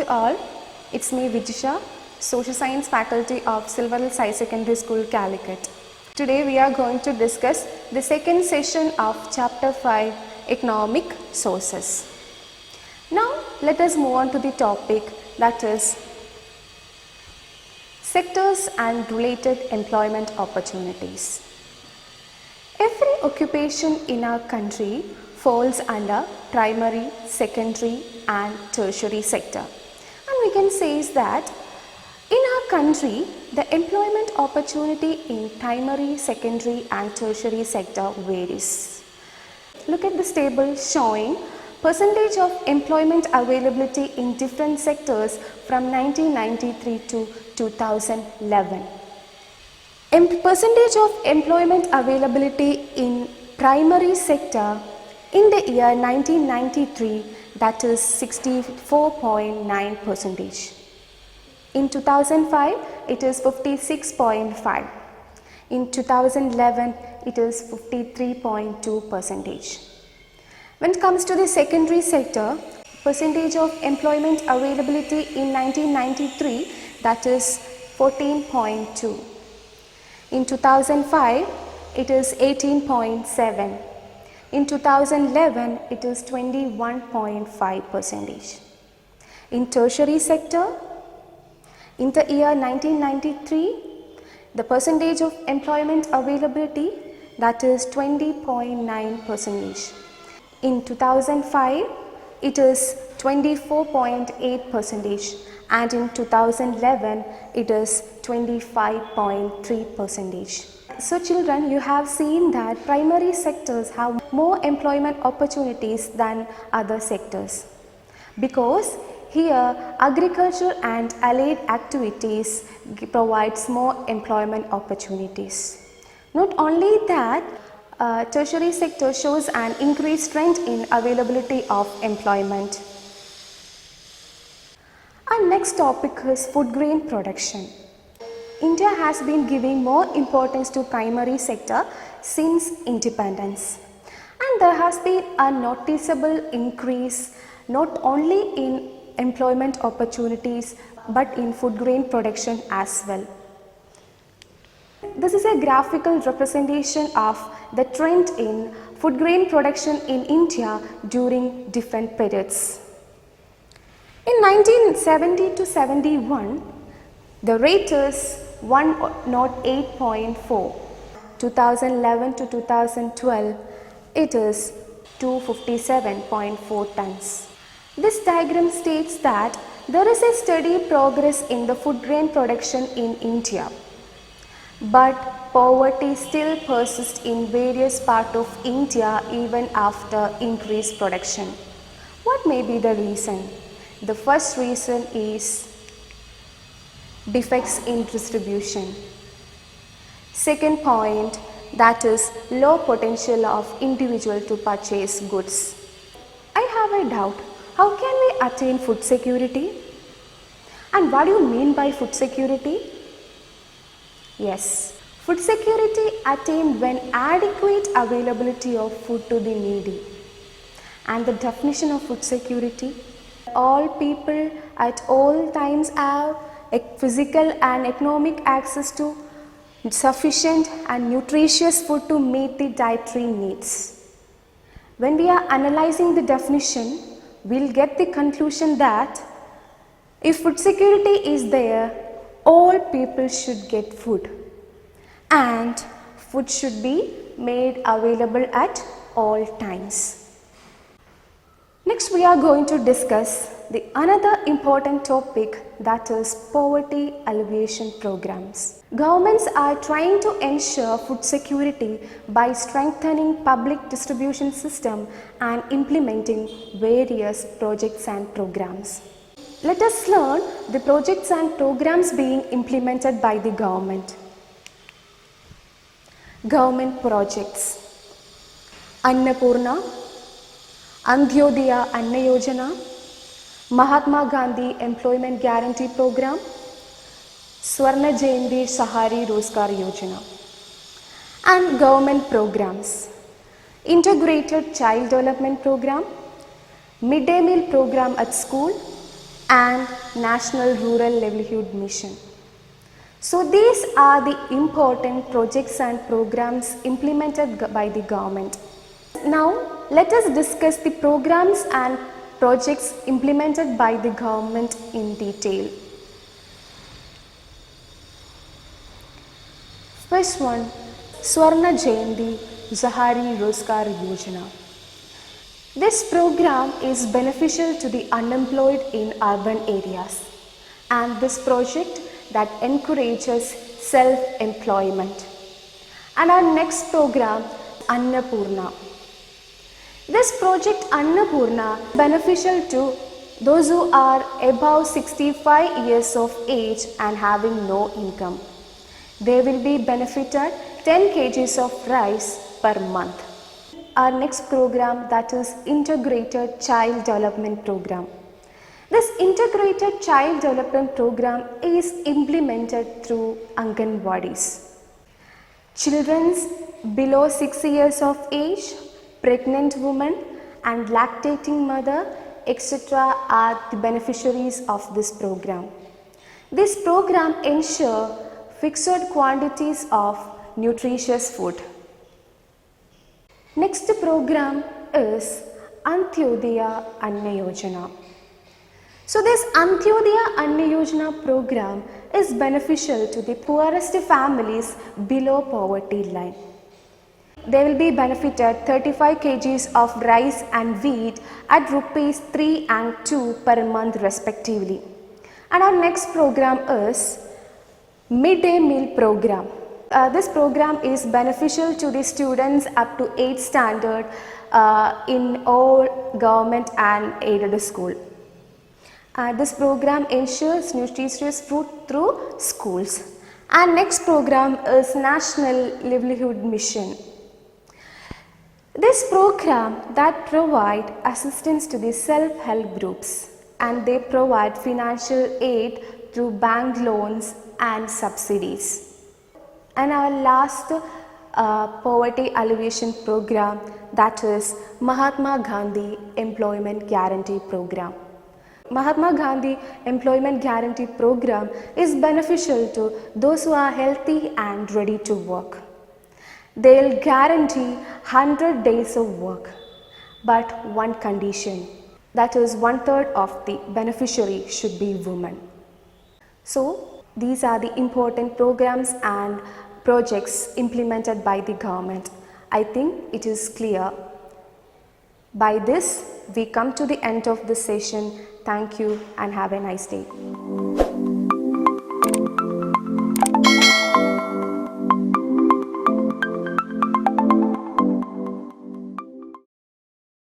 all. It's me Vijisha, Social Science Faculty of Silver Hills High Secondary School, Calicut. Today we are going to discuss the second session of Chapter 5, Economic Sources. Now let us move on to the topic, that is sectors and related employment opportunities. Every occupation in our country falls under primary, secondary and tertiary sector. And we can say is that in our country, the employment opportunity in primary, secondary and tertiary sector varies. Look at this table showing percentage of employment availability in different sectors from 1993 to 2011. Percentage of employment availability in primary sector in the year 1993, that is 64.9%. In 2005, it is 56.5. In 2011, it is 53.2%. When it comes to the secondary sector, percentage of employment availability in 1993, that is 14.2. In 2005, it is 18.7. In 2011, it is 21.5%. In tertiary sector, in the year 1993, the percentage of employment availability, that is 20.9%. In 2005, it is 24.8%, and in 2011, it is 25.3%. So children, you have seen that primary sectors have more employment opportunities than other sectors, because here agriculture and allied activities provides more employment opportunities. Not only that, tertiary sector shows an increased trend in availability of employment. Our next topic is food grain production. India has been giving more importance to primary sector since independence, and there has been a noticeable increase not only in employment opportunities but in food grain production as well. This is a graphical representation of the trend in food grain production in India during different periods. In 1970 to 71, the rate is 108.4. 2011 to 2012, it is 257.4 tons. This diagram states that there is a steady progress in the food grain production in India, but poverty still persists in various parts of India even after increased production. What may be the reason? The first reason is defects in distribution. Second point, that is low potential of individual to purchase goods. I have a doubt. How can we attain food security? And what do you mean by food security? Yes, food security attained when adequate availability of food to the needy. And the definition of food security: all people at all times have a physical and economic access to sufficient and nutritious food to meet the dietary needs. When we are analyzing the definition, we'll get the conclusion that if food security is there, all people should get food, and food should be made available at all times. Next, we are going to discuss the another important topic, that is poverty alleviation programs. Governments are trying to ensure food security by strengthening public distribution system and implementing various projects and programs. Let us learn the projects and programs being implemented by the government. Government projects: Annapurna, Antyodaya Anna Yojana, Mahatma Gandhi Employment Guarantee Program, Swarna Jayanti Shahari Rozgar Yojana. And government programs: Integrated Child Development Program, Midday Meal Program at school, and National Rural Livelihood Mission. So these are the important projects and programs implemented by the government. Now let us discuss the programs and projects implemented by the government in detail. First one, Swarna Jayanti Zahari Rozgar Yojana. This program is beneficial to the unemployed in urban areas, and this project that encourages self-employment. And our next program, Annapurna. This project Annapurna is beneficial to those who are above 65 years of age and having no income. They will be benefited 10 kgs of rice per month. Our next program, that is Integrated Child Development Program. This Integrated Child Development Program is implemented through Anganwadis. Children below 6 years of age, pregnant women and lactating mother, etc. are the beneficiaries of this program. This program ensures fixed quantities of nutritious food. Next program is Antyodaya Anna Yojana. So this Antyodaya Anna Yojana program is beneficial to the poorest families below poverty line. They will be benefited 35 kgs of rice and wheat at rupees 3 and 2 per month respectively. And our next program is Midday Meal Program. This program is beneficial to the students up to 8th standard in all government and aided school. This program ensures nutritious food through schools. And next program is National Livelihood Mission. This program that provide assistance to the self-help groups, and they provide financial aid through bank loans and subsidies. And our last poverty alleviation program, that is Mahatma Gandhi Employment Guarantee Program. Mahatma Gandhi Employment Guarantee Program is beneficial to those who are healthy and ready to work. They will guarantee 100 days of work, but one condition, that is 1/3 of the beneficiary should be women. So these are the important programs and projects implemented by the government. I think it is clear. By this, we come to the end of this session. Thank you and have a nice day.